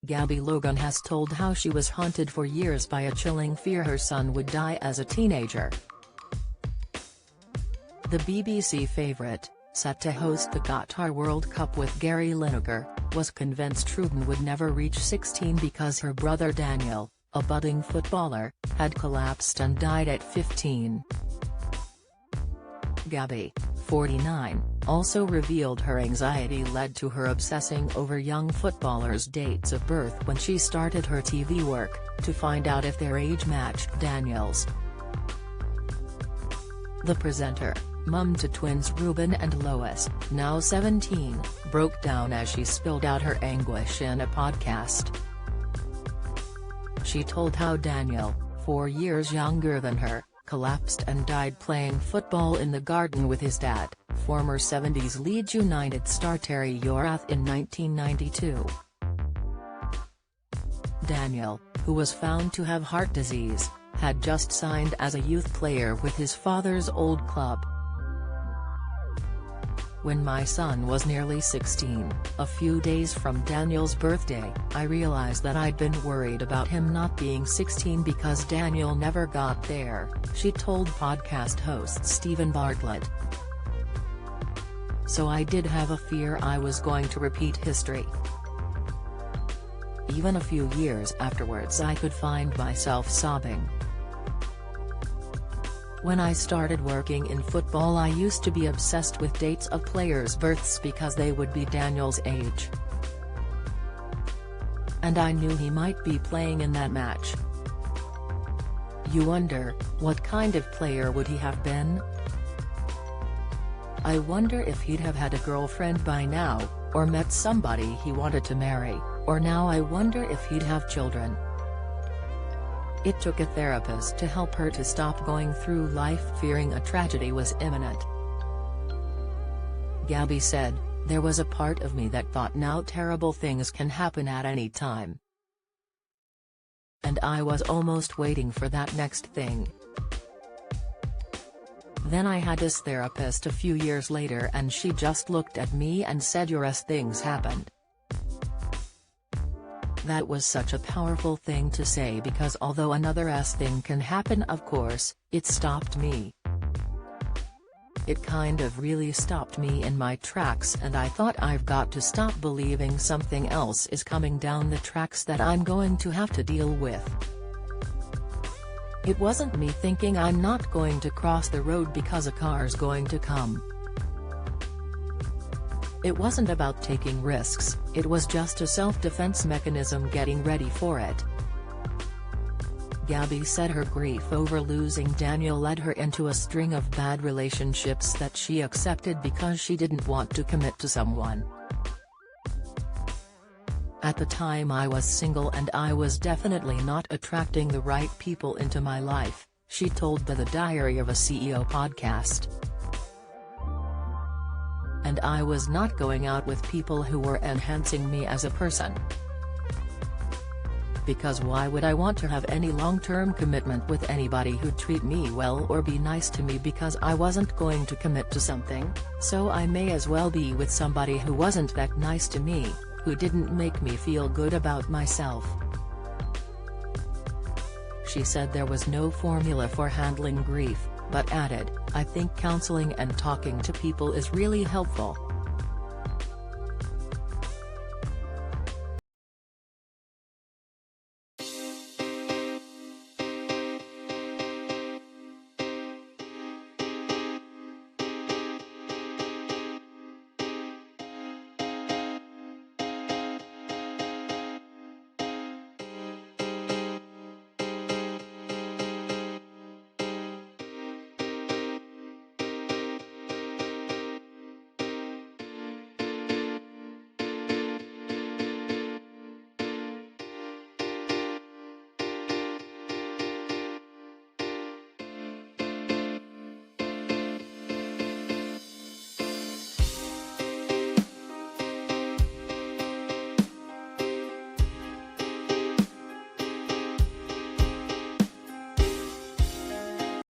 Gabby Logan has told how she was haunted for years by a chilling fear her son would die as a teenager. The BBC favourite, set to host the Qatar World Cup with Gary Lineker, was convinced Truden would never reach 16 because her brother Daniel, a budding footballer, had collapsed and died at 15. Gabby, 49, also revealed her anxiety led to her obsessing over young footballers' dates of birth when she started her TV work, to find out if their age matched Daniel's. The presenter, mum to twins Ruben and Lois, now 17, broke down as she spilled out her anguish in a podcast. She told how Daniel, 4 years younger than her, collapsed and died playing football in the garden with his dad, former 70s Leeds United star Terry Yorath, in 1992. Daniel, who was found to have heart disease, had just signed as a youth player with his father's old club. When my son was nearly 16, a few days from Daniel's birthday, I realized that I'd been worried about him not being 16 because Daniel never got there, she told podcast host Stephen Bartlett. So I did have a fear I was going to repeat history. Even a few years afterwards I could find myself sobbing. When I started working in football I used to be obsessed with dates of players' births because they would be Daniel's age. And I knew he might be playing in that match. You wonder, what kind of player would he have been? I wonder if he'd have had a girlfriend by now, or met somebody he wanted to marry, or now I wonder if he'd have children. It took a therapist to help her to stop going through life fearing a tragedy was imminent. Gabby said, "There was a part of me that thought now terrible things can happen at any time. And I was almost waiting for that next thing. Then I had this therapist a few years later and she just looked at me and said yes, things happened." That was such a powerful thing to say because although another thing can happen, of course, it stopped me. It kind of really stopped me in my tracks and I thought I've got to stop believing something else is coming down the tracks that I'm going to have to deal with. It wasn't me thinking I'm not going to cross the road because a car's going to come. It wasn't about taking risks, it was just a self-defense mechanism getting ready for it. Gabby said her grief over losing Daniel led her into a string of bad relationships that she accepted because she didn't want to commit to someone. At the time I was single and I was definitely not attracting the right people into my life, she told the Diary of a CEO podcast. And I was not going out with people who were enhancing me as a person. Because why would I want to have any long-term commitment with anybody who'd treat me well or be nice to me because I wasn't going to commit to something, so I may as well be with somebody who wasn't that nice to me, who didn't make me feel good about myself. She said there was no formula for handling grief, but added, "I think counseling and talking to people is really helpful."